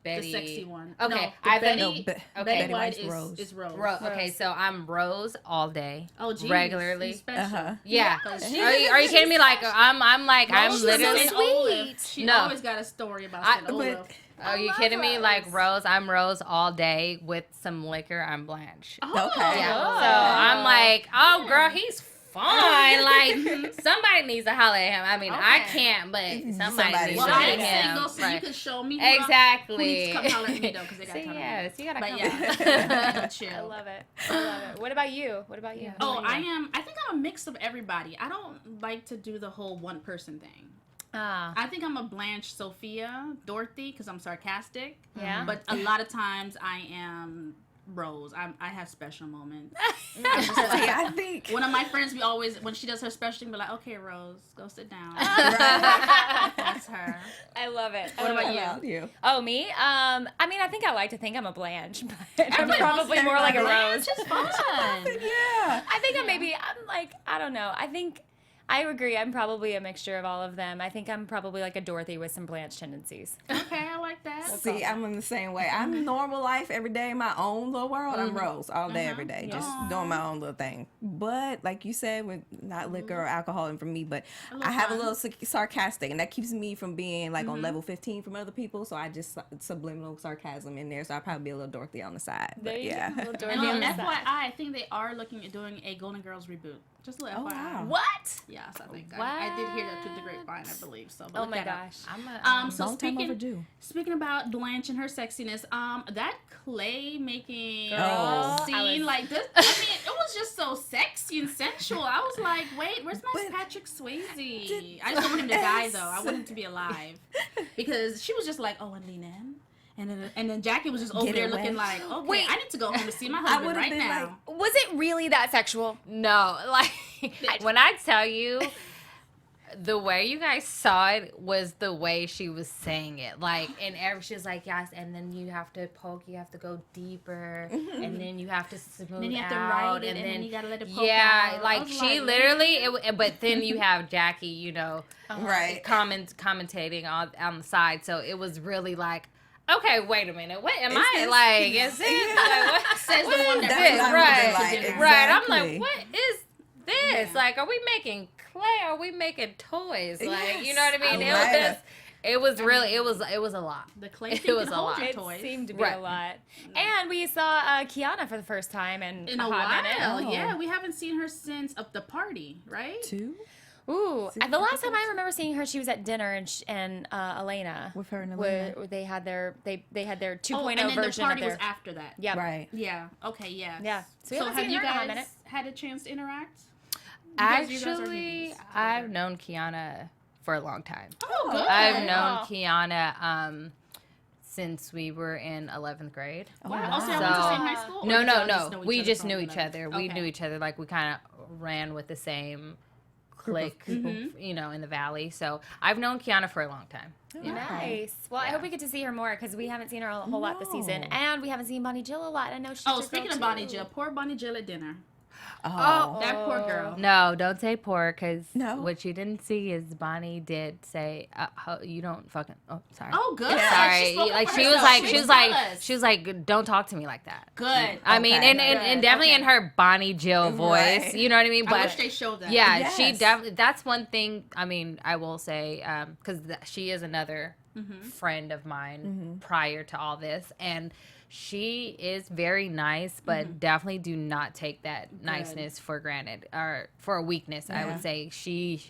Betty. The sexy one. Okay, No, I Betty, bet. Betty Betty White White's Rose. is Rose. Okay, so I'm Rose all day. Oh, geez. Regularly. He's special. Yeah. 'Cause are you kidding me? Like I'm Rose is literally. St. Olaf. She No. always got a story about St. Olaf. Are you love kidding me? Rose. Like Rose, I'm Rose all day with some liquor. I'm Blanche. Oh. Okay. Yeah. Oh. So I'm like, oh girl, he's fine. Like somebody needs to holler at him. I mean, I Okay. can't, but somebody Somebody needs Well, to I holler am at him. single, so you can show me Exactly. who needs to come holler at me though, because they got See, time. yes, you gotta But come. yeah, chill. I love it. I love it. What about you? What about you? Oh, I think I'm a mix of everybody. I don't like to do the whole one person thing. I think I'm a Blanche, Sophia, Dorothy, because I'm sarcastic. Yeah. But a lot of times I am Rose. I have special moments. See, I think One of my friends, we always, when she does her special thing, be like, okay, Rose, go sit down. right. That's her. I love it. What about you? About you. Oh, me? I mean, I think I like to think I'm a Blanche, but I'm Everybody probably wants more like a Blanche Rose. is fun. Yeah. I think I'm like, I don't know. I think I agree. I'm probably a mixture of all of them. I think I'm probably like a Dorothy with some Blanche tendencies. Okay, I like that. See, I'm in the same way. I'm normal life every day in my own little world. I'm Mm-hmm. Rose all day, every day, just doing my own little thing. But like you said, with not liquor or alcohol, and for me, but I have a fun. little sarcastic, and that keeps me from being like on level 15 from other people. So I just subliminal sarcasm in there. So I'll probably be a little Dorothy on the side. There But you yeah. go. Little And Dorothy on the FYI, side. I think they are looking at doing a Golden Girls reboot. Just a little Oh, FYI. wow. What? Yes, I think I did hear that through the grapevine, I believe. So, but Oh look my that up. gosh. I'm a, So Long time overdue. speaking about Blanche and her sexiness, that clay making Girl, scene, like this, I mean, it was just so sexy and sensual. I was like, wait, where's my But- Patrick Swayze? I just don't want him to die though. I want him to be alive because she was just like, oh, and lean in. And then Jackie was just over Get there it looking wet. like, okay, Wait. I need to go home to see my I husband would've right been now. Was it really that sexual? no, like when I tell you. The way you guys saw it was the way she was saying it. Like, and she was like, yes, and then you have to poke, you have to go deeper, and then you have to smooth Then you have to out, ride it, and then you gotta let it poke yeah, out. I like was she like, literally, but then you have Jackie, you know, Right. commentating on the side. So it was really like, okay, wait a minute, what am Is I this- like? Is this like, what Says the what one is that this? really Right, like, right. I'm exactly. like, what is this? Yeah. Like, are we making clay? Are we making toys? Like, you know what I mean? I love it. It was really, it was a lot. The clay It thing was can a hold lot. your It toys. seemed to be Right. a lot. And we saw Kiana for the first time in In a a hot while, minute. yeah, we haven't seen her since the party, right? 2 Ooh, the last time I remember seeing her, she was at dinner and Elena with her and where Elena. they had their 2.0 Oh, and then the version party of was their. after that. Yep. Right. Yeah. Okay. Yeah. Yeah. So we So haven't have seen you her in a hot guys minute. had a chance to interact? Because you guys are Actually, newbies I've together. known Kiana for a long time. Oh, good. I've known Oh. Kiana since we were in 11th grade. Wow. Oh, so y'all So- went to the same high school? Or No, did no, y'all no. just know We each just other knew from each another- other. We Okay. knew each other. Like we kind of ran with the same clique, you know, in the valley. So I've known Kiana for a long time. Nice. Well, I hope we get to see her more because we haven't seen her a whole lot this season, No. and we haven't seen Bonnie Jill a lot. I know she's. Oh, a speaking girl of Bonnie too. Jill, poor Bonnie Jill at dinner. Oh. That poor girl. No, don't say poor, because No. what you didn't see is Bonnie did say, "You don't fucking." Oh, sorry. Oh, good. Sorry. She spoke up Like for she was herself. like, she was was like, jealous. she was like, "Don't talk to me like that." Good. I mean, Okay. and definitely in her Bonnie Jill voice. Right. You know what I mean? I wish But they showed that. yeah, she Yes. definitely. That's one thing. I mean, I will say because she is another friend of mine prior to all this, and she is very nice, but definitely do not take that niceness for granted or for a weakness. I Yeah. would say she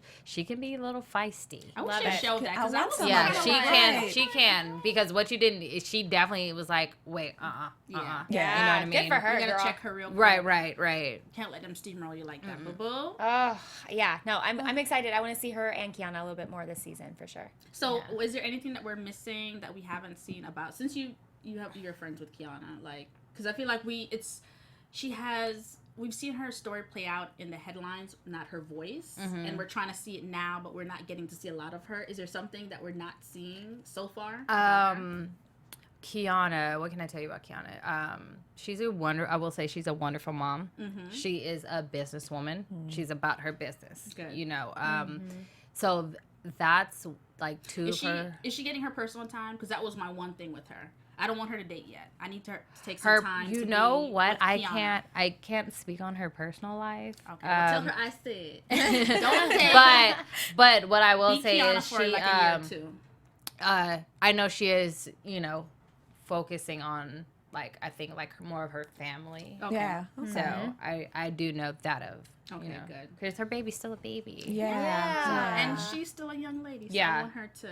can be a little feisty. I wish Love they it. showed that I because I want was some Yeah, Right. she can. She can because what you didn't. She definitely was like, wait, Yeah. You know what I Yeah, mean? good for her. You gotta girl. check her real quick. Right. Can't let them steamroll you like that, boo-boo. Oh yeah, no, I'm excited. I want to see her and Kiana a little bit more this season for sure. So, is there anything that we're missing that we haven't seen about since you have your friends with Kiana, like because I feel like we've seen her story play out in the headlines, not her voice, and we're trying to see it now, but we're not getting to see a lot of her. Is there something that we're not seeing so far? about her? Kiana, what can I tell you about Kiana? She's I will say she's a wonderful mom. She is a businesswoman. She's about her business. Good. You know, so that's like two Is her. she getting her personal time? Because that was my one thing with her. I don't want her to date yet. I need her to take some Her, time. you to know be what? with I Kiana. can't speak on her personal life. Okay, well, tell her I said. Don't say. but what I will Be say Kiana is for she like a year or two. I know she is, focusing on like I think like more of her family. Okay. Yeah. So I do know that of Okay, good. because her baby's still a baby. Yeah. And she's still a young lady, so Yeah. I want her to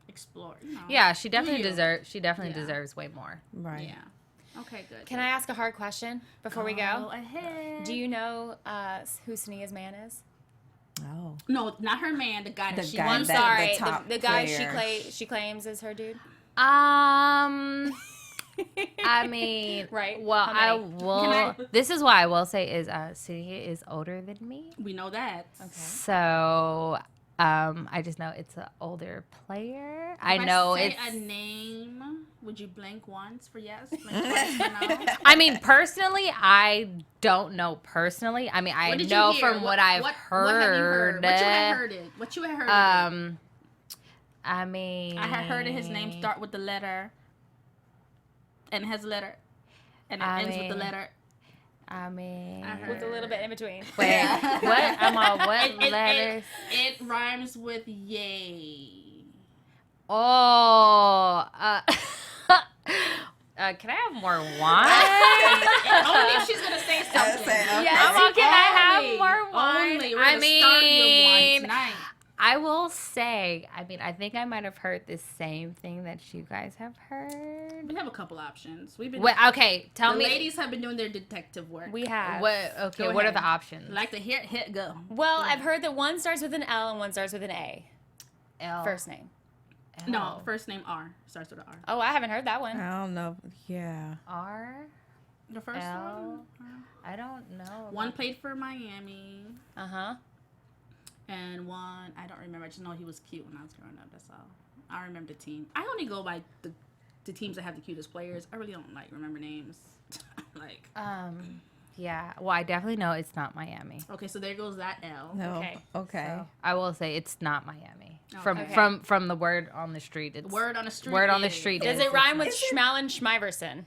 explore. Yeah, she definitely you. deserves. She definitely Yeah. deserves way more. Right. Yeah. Okay, good. Can I ask a hard question before we Go go? ahead. Do you know who Sania's man is? Oh. No, not her man. The guy that The she guy wants. that- Sorry, the top the guy player. she claims is her dude. I mean, Right. Well, How I many? will. This is why I will say is Celia is older than me. We know that. Okay. So I just know it's an older player. I If know say it's. a name. Would you blink once for yes? Blink twice for no? I mean, personally, I don't know personally. I mean, I What did know you hear? from what I've heard. What have you heard? What you had heard it? What you had heard it? I mean, I had heard his name start with the letter, and it has a letter, and it ends with the letter. I mean, I heard With a little bit in between. wait, what? I'm on what letters? It rhymes with yay. Oh, can I have more wine? Only if she's gonna say something. Can I have more wine? Only. We're gonna start your wine tonight. I will say, I think I might have heard the same thing that you guys have heard. We have a couple options. We've been. Wait, okay, tell the me. ladies have been doing their detective work. We have. What Go are ahead. the options? Like to hear hit go. Well, I've heard that one starts with an L and one starts with an A. L. First name. L. No, first name R starts with an R. Oh, I haven't heard that one. I don't know. Yeah. R. The first L. one. I don't know. One played for Miami, Uh-huh. and one I don't remember. I just know he was cute when I was growing up. That's all. I remember the team. I only go by the teams that have the cutest players. I really don't like remember names. Like. Yeah. Well, I definitely know it's not Miami. Okay, so there goes that L. No. Okay. Okay. So I will say it's not Miami. Okay. From the word on the street. It's Word on the street. Word on the is- street. Does it rhyme with Schmal and Schmiverson?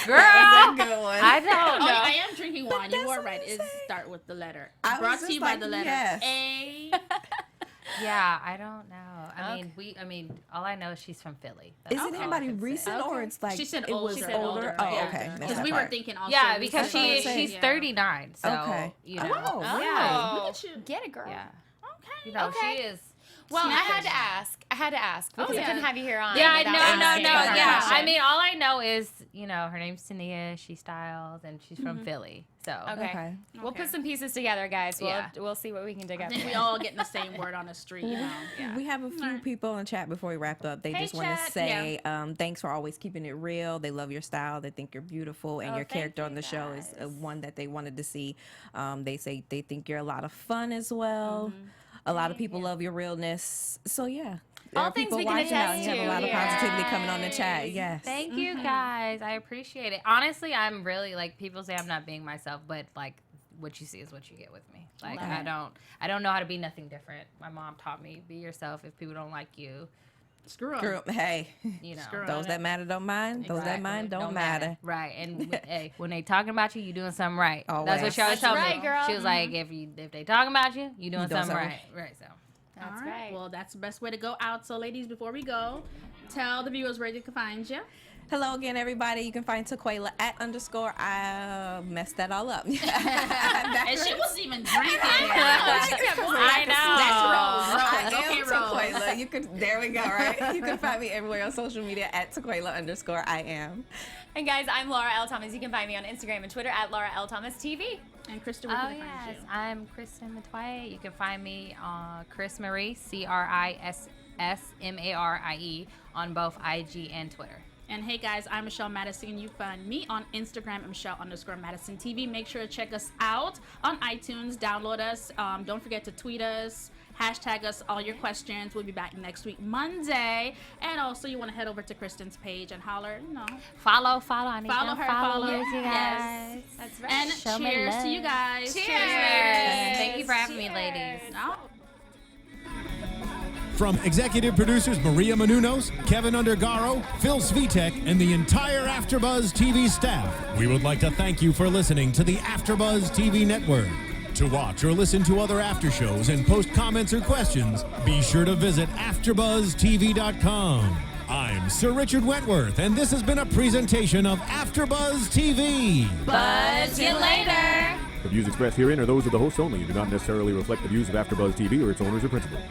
Girl, That's a good one. I don't Oh, know. I am drinking wine. You that's were what right. I'm It saying. start with the letter. I was Brought just to you by like, the letter yes. A. Yeah, I don't know. I mean, all I know is she's from Philly. That's Is it all I anybody can say. recent or it's like She said it was older. She said older? older. Oh, Yeah. okay. That's Because that we were part. thinking also. Yeah, because That's what I'm saying. she's 39. So Okay. you know. Oh, yeah. Look at you. Get it, girl. Yeah. Okay. You know, Okay. she is. Well, I had Snapper. to ask. because I yeah. couldn't have you here on. Yeah, without no, asking her yeah. question. I mean, all I know is, her name's Tania, she styles, and she's from Philly. So, Okay. Okay. We'll Okay. put some pieces together, guys. Yeah. We'll see what we can dig I up. think we there. all getting the same word on the street, Yeah. We have a few people in chat before we wrap up. They Hey, just want chat. to say thanks for always keeping it real. They love your style. They think you're beautiful, and Oh, your thank character you, on the show is guys. one that they wanted to see. They say they think you're a lot of fun as well. A lot of people love your realness. So yeah. There All are things people we can watching out. attest You have a to. lot of Yes. positivity coming on the chat. Yes. thank you guys. I appreciate it. Honestly, I'm really, people say I'm not being myself, but, what you see is what you get with me. Like, Okay. I don't know how to be nothing different. My mom taught me, be yourself. If people don't like you, Screw up. Girl, hey, Screw those it. that matter don't mind. Those that Exactly. mind don't matter. Right. And hey, when they talking about you, you doing something right. That's Always. what she always That's told right, me. girl. She was like, if they talking about you, you doing doing something something right. Right. So. That's All right. right. Well, that's the best way to go out. So, ladies, before we go, tell the viewers where they can find you. Hello again, everybody. You can find Taquiala @ I messed that all up. And she wasn't even drinking. I know. That's Rose. Okay, Rose. Taquiala. You could. There we go. Right. You can find me everywhere on social media @ Taquiala _ I am. And guys, I'm Laura L. Thomas. You can find me on Instagram and Twitter at Laura L. Thomas TV. And Kristen, where Oh, can they find yes. you? I'm Cristen Metoyer. You can find me on Chris Marie, CRISSMARIE, on both IG and Twitter. And hey guys, I'm Michelle Madison. You find me on Instagram at Michelle_Madison TV. Make sure to check us out on iTunes. Download us. Don't forget to tweet us. Hashtag us all your questions. We'll be back next week, Monday. And also, you want to head over to Kristen's page and holler, Follow. I need follow your her, followers, follow. you guys. Yes. That's right. And Show me cheers to love. you guys. Cheers. Cheers. Thank you for having me, ladies. Oh. From executive producers Maria Menounos, Kevin Undergaro, Phil Svitek, and the entire AfterBuzz TV staff, we would like to thank you for listening to the AfterBuzz TV network. To watch or listen to other after shows and post comments or questions, be sure to visit AfterBuzzTV.com. I'm Sir Richard Wentworth, and this has been a presentation of AfterBuzz TV. Buzz you later. The views expressed herein are those of the hosts only and do not necessarily reflect the views of AfterBuzz TV or its owners or principals.